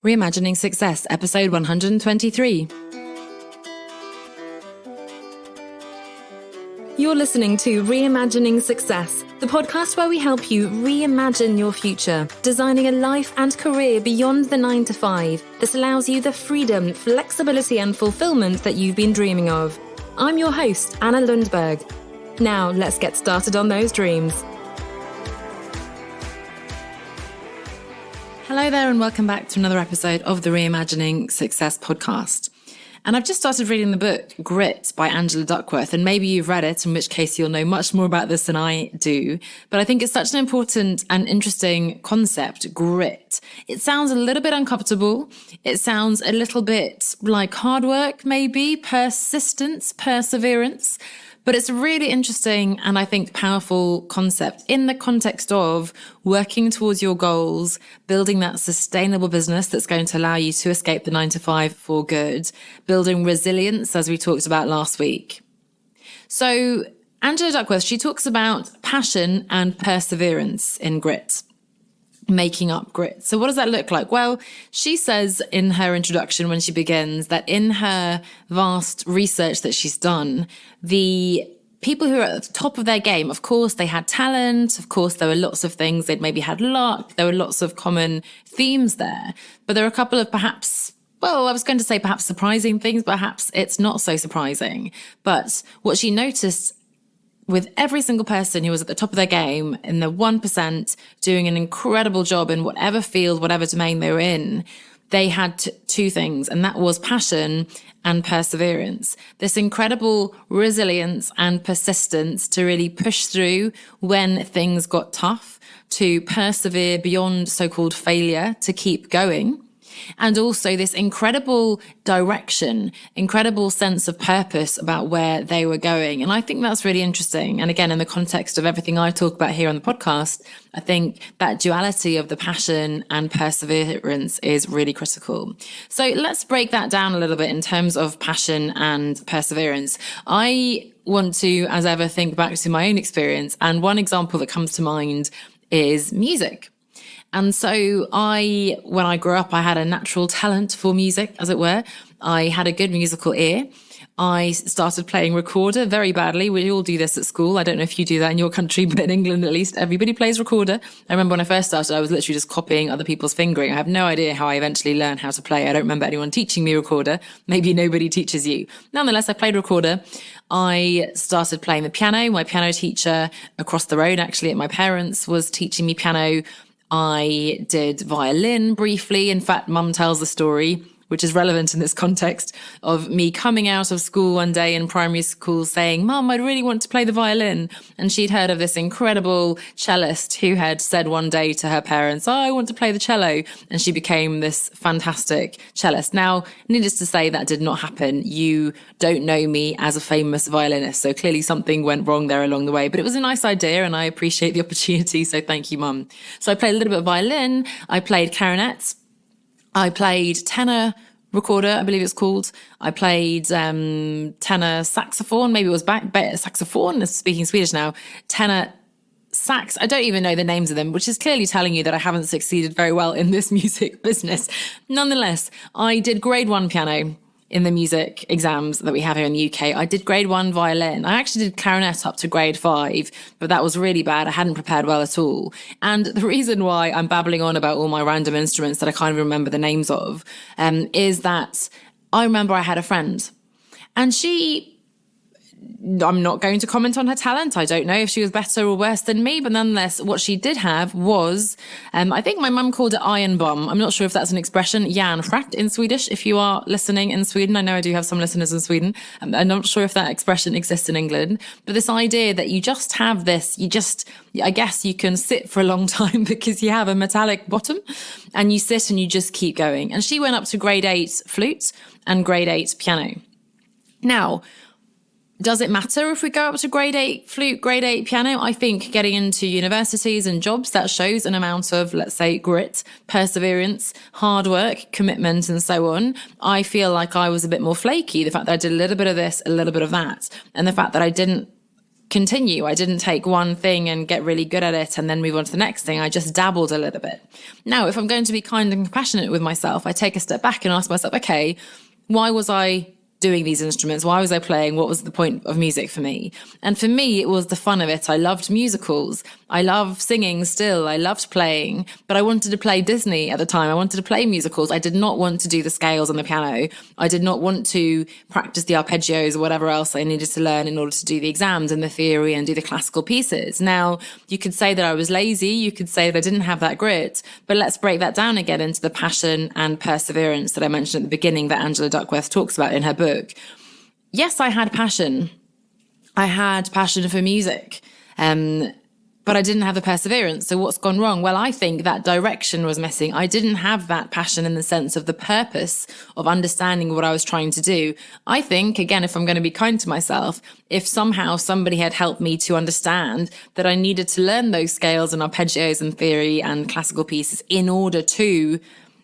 Reimagining Success, episode 123. You're listening to Reimagining Success, the podcast where we help you reimagine your future, designing a life and career beyond the 9 to 5 that allows you the freedom, flexibility, and fulfillment that you've been dreaming of. I'm your host, Anna Lundberg. Now, let's get started on those dreams. Hello there and welcome back to another episode of the Reimagining Success Podcast. And I've just started reading the book Grit by Angela Duckworth, and maybe you've read it, in which case you'll know much more about this than I do. But I think it's such an important and interesting concept, grit. It sounds a little bit uncomfortable. It sounds a little bit like hard work, maybe, persistence, perseverance. But it's a really interesting and I think powerful concept in the context of working towards your goals, building that sustainable business that's going to allow you to escape the 9 to 5 for good, building resilience, as we talked about last week. So Angela Duckworth, she talks about passion and perseverance in grit. Making up grit. So what does that look like? Well, she says in her introduction when she begins that in her vast research that she's done, the people who are at the top of their game, of course, they had talent. Of course, there were lots of things. They'd maybe had luck. There were lots of common themes there. But there are a couple of perhaps surprising things. Perhaps it's not so surprising. But what she noticed with every single person who was at the top of their game, in the 1%, doing an incredible job in whatever field, whatever domain they were in, they had two things, and that was passion and perseverance. This incredible resilience and persistence to really push through when things got tough, to persevere beyond so-called failure, to keep going. And also this incredible direction, incredible sense of purpose about where they were going. And I think that's really interesting. And again, in the context of everything I talk about here on the podcast, I think that duality of the passion and perseverance is really critical. So let's break that down a little bit in terms of passion and perseverance. I want to, as ever, think back to my own experience. And one example that comes to mind is music. And so when I grew up, I had a natural talent for music, as it were. I had a good musical ear. I started playing recorder very badly. We all do this at school. I don't know if you do that in your country, but in England, at least, everybody plays recorder. I remember when I first started, I was literally just copying other people's fingering. I have no idea how I eventually learned how to play. I don't remember anyone teaching me recorder. Maybe nobody teaches you. Nonetheless, I played recorder. I started playing the piano. My piano teacher across the road, actually at my parents', was teaching me piano. I did violin briefly. In fact, Mum tells the story, which is relevant in this context, of me coming out of school one day in primary school saying, "Mum, I really want to play the violin." And she'd heard of this incredible cellist who had said one day to her parents, "Oh, I want to play the cello." And she became this fantastic cellist. Now, needless to say, that did not happen. You don't know me as a famous violinist. So clearly something went wrong there along the way. But it was a nice idea and I appreciate the opportunity. So thank you, Mum. So I played a little bit of violin. I played clarinet. I played tenor recorder, I believe it's called. I played tenor saxophone, maybe it was saxophone, speaking Swedish now, tenor sax. I don't even know the names of them, which is clearly telling you that I haven't succeeded very well in this music business. Nonetheless, I did grade 1 piano in the music exams that we have here in the UK. I did grade 1 violin. I actually did clarinet up to grade 5, but that was really bad. I hadn't prepared well at all. And the reason why I'm babbling on about all my random instruments that I can't even remember the names of, is that I remember I had a friend and I'm not going to comment on her talent. I don't know if she was better or worse than me, but nonetheless, what she did have was, I think my mum called it iron bomb. I'm not sure if that's an expression, hjärnfratt in Swedish, if you are listening in Sweden. I know I do have some listeners in Sweden. I'm not sure if that expression exists in England, but this idea that you just have this, I guess you can sit for a long time because you have a metallic bottom and you sit and you just keep going. And she went up to grade 8 flute and grade 8 piano. Now, does it matter if we go up to grade 8 flute, grade 8 piano? I think getting into universities and jobs, that shows an amount of, let's say, grit, perseverance, hard work, commitment, and so on. I feel like I was a bit more flaky. The fact that I did a little bit of this, a little bit of that, and the fact that I didn't continue. I didn't take one thing and get really good at it and then move on to the next thing. I just dabbled a little bit. Now, if I'm going to be kind and compassionate with myself, I take a step back and ask myself, okay, why was I doing these instruments? Why was I playing? What was the point of music for me? And for me, it was the fun of it. I loved musicals. I love singing still. I loved playing, but I wanted to play Disney at the time. I wanted to play musicals. I did not want to do the scales on the piano. I did not want to practice the arpeggios or whatever else I needed to learn in order to do the exams and the theory and do the classical pieces. Now, you could say that I was lazy. You could say that I didn't have that grit, but let's break that down again into the passion and perseverance that I mentioned at the beginning that Angela Duckworth talks about in her book. Yes, I had passion. I had passion for music, but I didn't have the perseverance. So what's gone wrong? Well, I think that direction was missing. I didn't have that passion in the sense of the purpose of understanding what I was trying to do. I think, again, if I'm going to be kind to myself, if somehow somebody had helped me to understand that I needed to learn those scales and arpeggios and theory and classical pieces in order to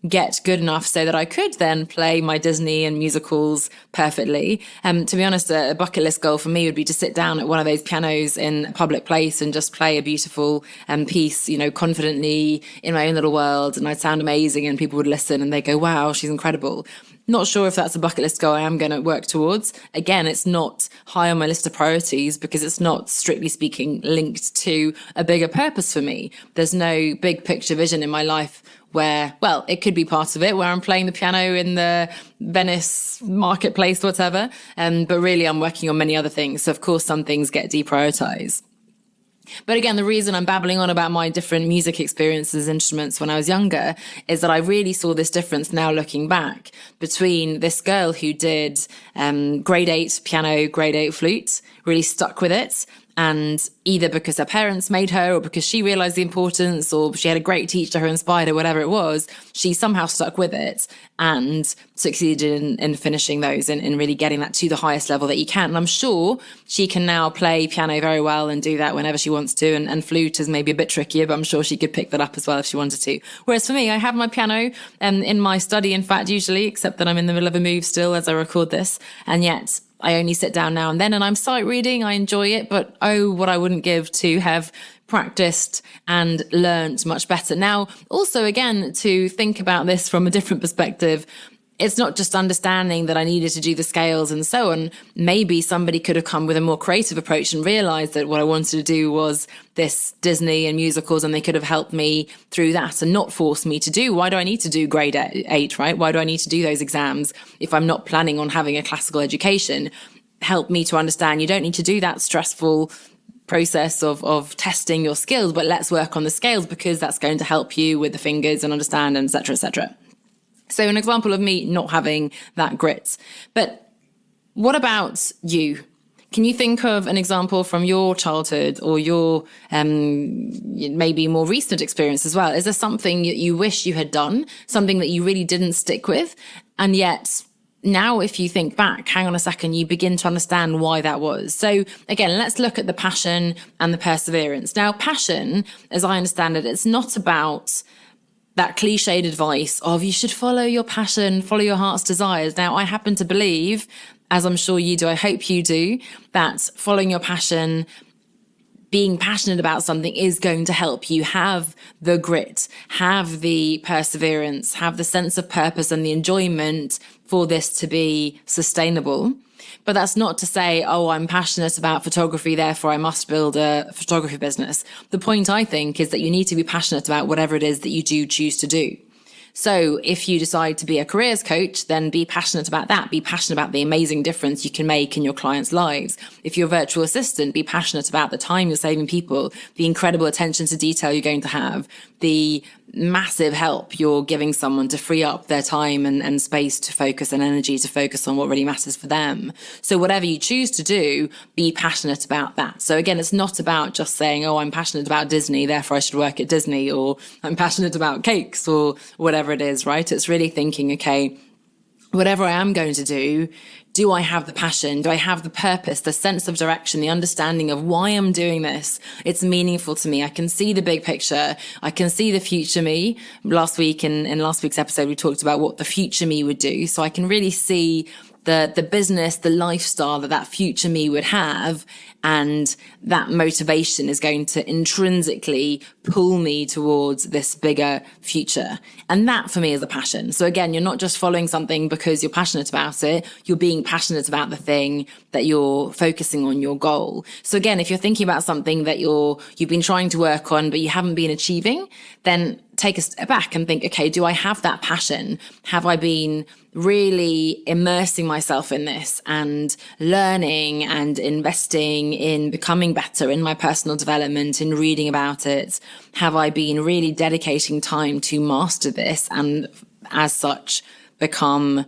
get good enough so that I could then play my Disney and musicals perfectly. To be honest, a bucket list goal for me would be to sit down at one of those pianos in a public place and just play a beautiful piece, confidently in my own little world. And I'd sound amazing and people would listen and they go, wow, she's incredible. Not sure if that's a bucket list goal I am going to work towards. Again, it's not high on my list of priorities because it's not, strictly speaking, linked to a bigger purpose for me. There's no big picture vision in my life where, well, it could be part of it, where I'm playing the piano in the Venice marketplace, whatever. But really, I'm working on many other things. So, of course, some things get deprioritized. But again, the reason I'm babbling on about my different music experiences, instruments when I was younger, is that I really saw this difference now looking back between this girl who did grade 8 piano, grade 8 flute, really stuck with it. And either because her parents made her or because she realized the importance or she had a great teacher who inspired her, whatever it was, she somehow stuck with it and succeeded in finishing those and really getting that to the highest level that you can. And I'm sure she can now play piano very well and do that whenever she wants to. And flute is maybe a bit trickier, but I'm sure she could pick that up as well if she wanted to. Whereas for me, I have my piano in my study, in fact, usually, except that I'm in the middle of a move still as I record this. And yet I only sit down now and then and I'm sight reading. I enjoy it, but what I wouldn't give to have practiced and learned much better. Now, also, again, to think about this from a different perspective, it's not just understanding that I needed to do the scales and so on. Maybe somebody could have come with a more creative approach and realized that what I wanted to do was this Disney and musicals, and they could have helped me through that and not force me to do. Why do I need to do grade 8, right? Why do I need to do those exams if I'm not planning on having a classical education? Help me to understand you don't need to do that stressful process of testing your skills, but let's work on the scales because that's going to help you with the fingers and understand, and et cetera, et cetera. So an example of me not having that grit. But what about you? Can you think of an example from your childhood or your maybe more recent experience as well? Is there something that you wish you had done, something that you really didn't stick with? And yet now, if you think back, hang on a second, you begin to understand why that was. So again, let's look at the passion and the perseverance. Now, passion, as I understand it, it's not about that cliched advice of you should follow your passion, follow your heart's desires. Now, I happen to believe, as I'm sure you do, I hope you do, that following your passion, being passionate about something is going to help you have the grit, have the perseverance, have the sense of purpose and the enjoyment for this to be sustainable. But that's not to say, I'm passionate about photography, therefore I must build a photography business. The point, I think, is that you need to be passionate about whatever it is that you do choose to do. So if you decide to be a careers coach, then be passionate about that. Be passionate about the amazing difference you can make in your clients' lives. If you're a virtual assistant, be passionate about the time you're saving people, the incredible attention to detail you're going to have, the massive help you're giving someone to free up their time and space to focus and energy to focus on what really matters for them. So whatever you choose to do, be passionate about that. So again, it's not about just saying, I'm passionate about Disney, therefore I should work at Disney, or I'm passionate about cakes or whatever it is, right? It's really thinking, okay, whatever I am going to do I have the passion? Do I have the purpose, the sense of direction, the understanding of why I'm doing this? It's meaningful to me. I can see the big picture. I can see the future me. Last week, in last week's episode, we talked about what the future me would do. So I can really see the business, the lifestyle that future me would have. And that motivation is going to intrinsically pull me towards this bigger future. And that for me is a passion. So again, you're not just following something because you're passionate about it. You're being passionate about the thing that you're focusing on, your goal. So again, if you're thinking about something that you've been trying to work on, but you haven't been achieving, then take a step back and think, okay, do I have that passion? Have I been really immersing myself in this and learning and investing in becoming better in my personal development, in reading about it? Have I been really dedicating time to master this and as such become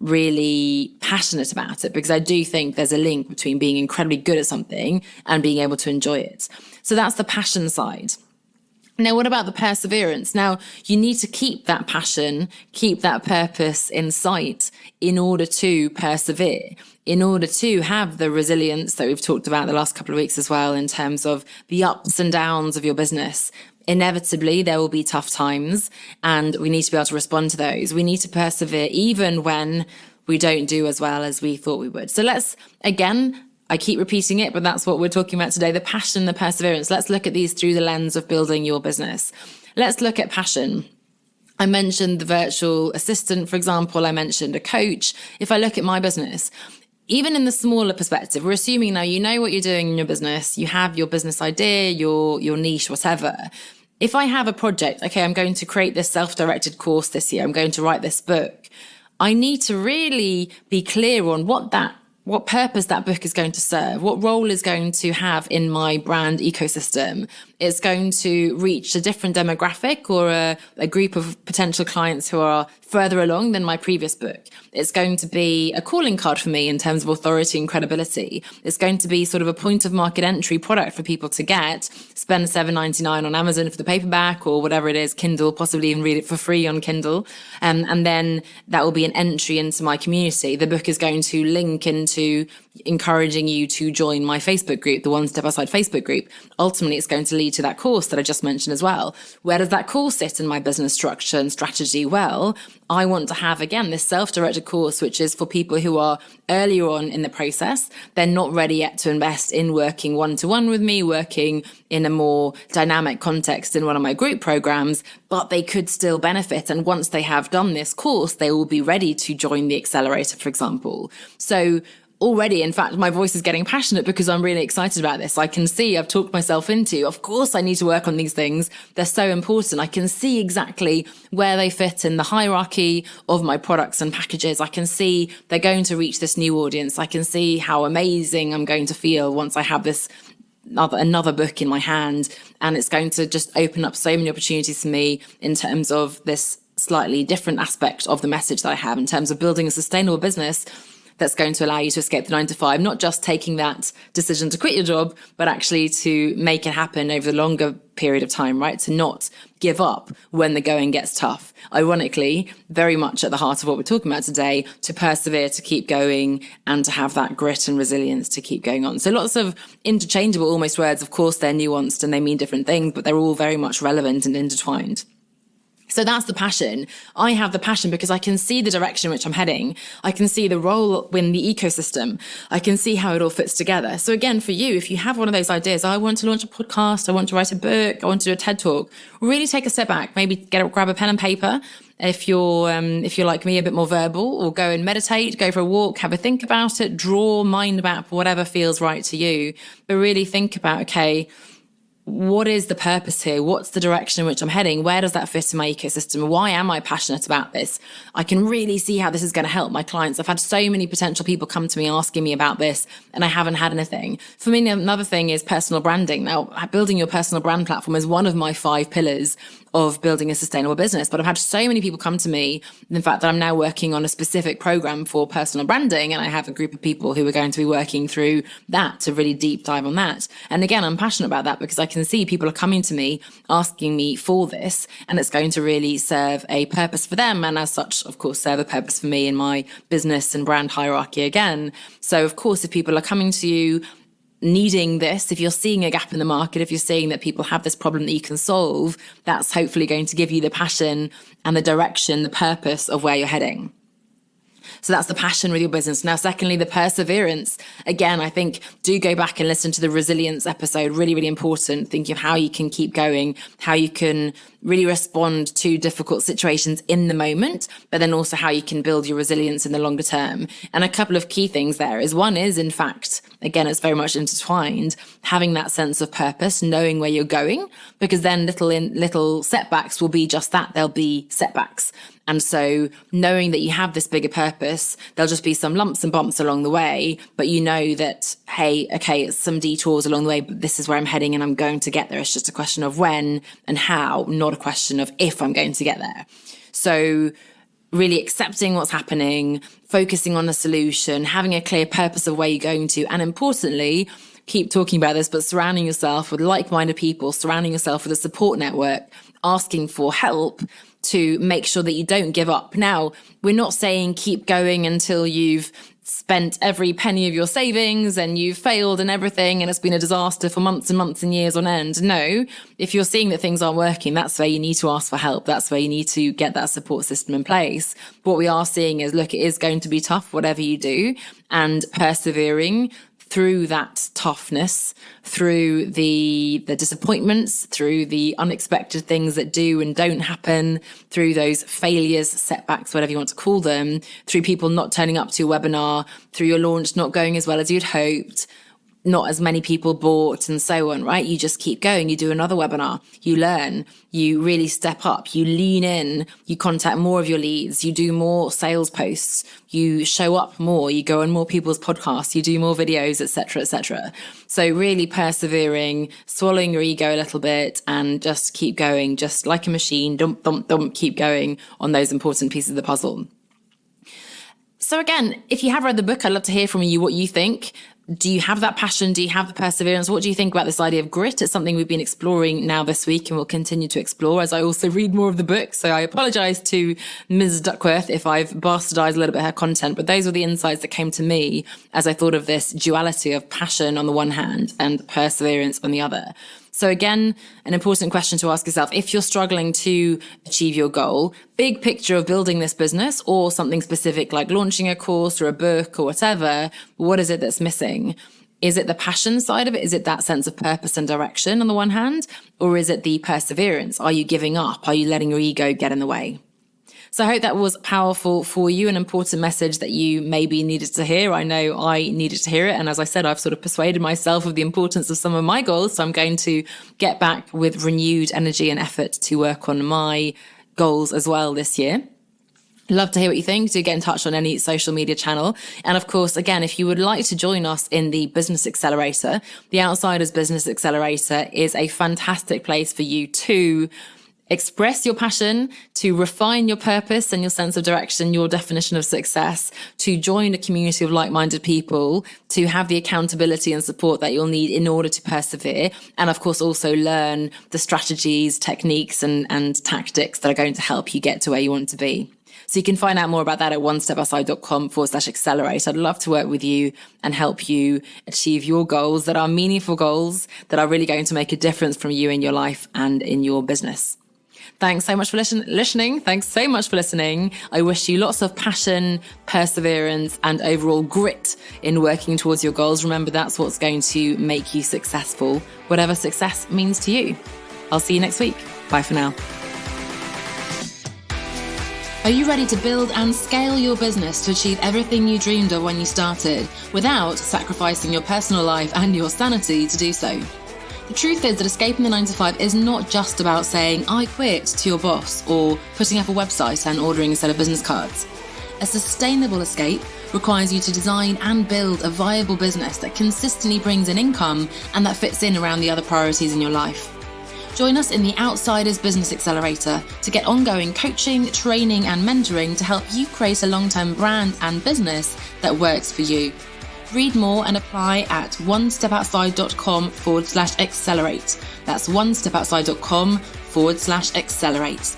really passionate about it? Because I do think there's a link between being incredibly good at something and being able to enjoy it. So that's the passion side. Now, what about the perseverance? Now, you need to keep that passion, keep that purpose in sight in order to persevere, in order to have the resilience that we've talked about the last couple of weeks as well, in terms of the ups and downs of your business. Inevitably, there will be tough times, and we need to be able to respond to those. We need to persevere even when we don't do as well as we thought we would. So I keep repeating it, but that's what we're talking about today, the passion, the perseverance. Let's look at these through the lens of building your business. Let's look at passion. I mentioned the virtual assistant, for example. I mentioned a coach. If I look at my business, even in the smaller perspective, we're assuming now you know what you're doing in your business. You have your business idea, your niche, whatever. If I have a project, okay, I'm going to create this self-directed course this year. I'm going to write this book. I need to really be clear on what purpose that book is going to serve, what role is going to have in my brand ecosystem. It's going to reach a different demographic or a group of potential clients who are further along than my previous book. It's going to be a calling card for me in terms of authority and credibility. It's going to be sort of a point of market entry product for people to get, spend $7.99 on Amazon for the paperback or whatever it is, Kindle, possibly even read it for free on Kindle. And then that will be an entry into my community. The book is going to link into encouraging you to join my Facebook group, the One Step Aside Facebook group. Ultimately, it's going to lead to that course that I just mentioned as well. Where does that course sit in my business structure and strategy? Well, I want to have, again, this self-directed course, which is for people who are earlier on in the process. They're not ready yet to invest in working one-to-one with me, working in a more dynamic context in one of my group programs, but they could still benefit. And once they have done this course, they will be ready to join the accelerator, for example. So already, in fact, my voice is getting passionate because I'm really excited about this. I can see I've talked myself into, of course, I need to work on these things. They're so important. I can see exactly where they fit in the hierarchy of my products and packages. I can see they're going to reach this new audience. I can see how amazing I'm going to feel once I have this another book in my hand. And it's going to just open up so many opportunities for me in terms of this slightly different aspect of the message that I have in terms of building a sustainable business that's going to allow you to escape the 9 to 5, not just taking that decision to quit your job, but actually to make it happen over the longer period of time, right? To not give up when the going gets tough. Ironically, very much at the heart of what we're talking about today, to persevere, to keep going, and to have that grit and resilience to keep going on. So lots of interchangeable almost words. Of course, they're nuanced and they mean different things, but they're all very much relevant and intertwined. So that's the passion. I have the passion because I can see the direction in which I'm heading. I can see the role in the ecosystem. I can see how it all fits together. So again, for you, if you have one of those ideas, I want to launch a podcast, I want to write a book, I want to do a TED Talk, really take a step back, maybe grab a pen and paper. If you're like me, a bit more verbal, or go and meditate, go for a walk, have a think about it, draw, mind map, whatever feels right to you. But really think about, okay, what is the purpose here? What's the direction in which I'm heading? Where does that fit in my ecosystem? Why am I passionate about this? I can really see how this is going to help my clients. I've had so many potential people come to me asking me about this, and I haven't had anything. For me, another thing is personal branding. Now, building your personal brand platform is one of my 5 pillars of building a sustainable business. But I've had so many people come to me, in fact, that I'm now working on a specific program for personal branding. And I have a group of people who are going to be working through that to really deep dive on that. And again, I'm passionate about that because I can see people are coming to me, asking me for this, and it's going to really serve a purpose for them. And as such, of course, serve a purpose for me in my business and brand hierarchy again. So of course, if people are coming to you needing this, if you're seeing a gap in the market, if you're seeing that people have this problem that you can solve, that's hopefully going to give you the passion and the direction, the purpose of where you're heading. So that's the passion with your business. Now, secondly, the perseverance. Again, I think do go back and listen to the resilience episode. Really, really important. Thinking of how you can keep going, how you can really respond to difficult situations in the moment, but then also how you can build your resilience in the longer term. And a couple of key things there is one is, in fact, again, it's very much intertwined, having that sense of purpose, knowing where you're going, because then little setbacks will be just that. They'll be setbacks. And so knowing that you have this bigger purpose, there'll just be some lumps and bumps along the way, but you know that, hey, okay, it's some detours along the way, but this is where I'm heading and I'm going to get there. It's just a question of when and how, not a question of if I'm going to get there. So really accepting what's happening, focusing on the solution, having a clear purpose of where you're going to, and importantly, keep talking about this, but surrounding yourself with like-minded people, surrounding yourself with a support network, asking for help to make sure that you don't give up. Now, we're not saying keep going until you've spent every penny of your savings and you've failed and everything and it's been a disaster for months and months and years on end. No, if you're seeing that things aren't working, that's where you need to ask for help. That's where you need to get that support system in place. What we are seeing is, look, it is going to be tough, whatever you do, and persevering through that toughness, through the disappointments, through the unexpected things that do and don't happen, through those failures, setbacks, whatever you want to call them, through people not turning up to your webinar, through your launch not going as well as you'd hoped, not as many people bought and so on, right? You just keep going. You do another webinar, you learn, you really step up, you lean in, you contact more of your leads, you do more sales posts, you show up more, you go on more people's podcasts, you do more videos, etc., etc. So really persevering, swallowing your ego a little bit and just keep going, just like a machine, dump, dump, dump, keep going on those important pieces of the puzzle. So again, if you have read the book, I'd love to hear from you what you think. Do you have that passion? Do you have the perseverance? What do you think about this idea of grit? It's something we've been exploring now this week and we'll continue to explore as I also read more of the book. So I apologize to Ms. Duckworth if I've bastardized a little bit her content, but those were the insights that came to me as I thought of this duality of passion on the one hand and perseverance on the other. So again, an important question to ask yourself, if you're struggling to achieve your goal, big picture of building this business or something specific like launching a course or a book or whatever, what is it that's missing? Is it the passion side of it? Is it that sense of purpose and direction on the one hand? Or is it the perseverance? Are you giving up? Are you letting your ego get in the way? So I hope that was powerful for you, an important message that you maybe needed to hear. I know I needed to hear it. And as I said, I've sort of persuaded myself of the importance of some of my goals. So I'm going to get back with renewed energy and effort to work on my goals as well this year. Love to hear what you think. Do get in touch on any social media channel. And of course, again, if you would like to join us in the Business Accelerator, the Outsiders Business Accelerator is a fantastic place for you to express your passion, to refine your purpose and your sense of direction, your definition of success, to join a community of like-minded people, to have the accountability and support that you'll need in order to persevere. And of course, also learn the strategies, techniques, and tactics that are going to help you get to where you want to be. So you can find out more about that at onestepoutside.com/accelerate. I'd love to work with you and help you achieve your goals that are meaningful goals that are really going to make a difference from you in your life and in your business. Thanks so much for listening. Thanks so much for listening. I wish you lots of passion, perseverance, and overall grit in working towards your goals. Remember, that's what's going to make you successful, whatever success means to you. I'll see you next week. Bye for now. Are you ready to build and scale your business to achieve everything you dreamed of when you started without sacrificing your personal life and your sanity to do so? The truth is that escaping the 9-to-5 is not just about saying, I quit to your boss, or putting up a website and ordering a set of business cards. A sustainable escape requires you to design and build a viable business that consistently brings in income and that fits in around the other priorities in your life. Join us in the Outsiders Business Accelerator to get ongoing coaching, training, and mentoring to help you create a long-term brand and business that works for you. Read more and apply at onestepoutside.com/accelerate. That's onestepoutside.com/accelerate.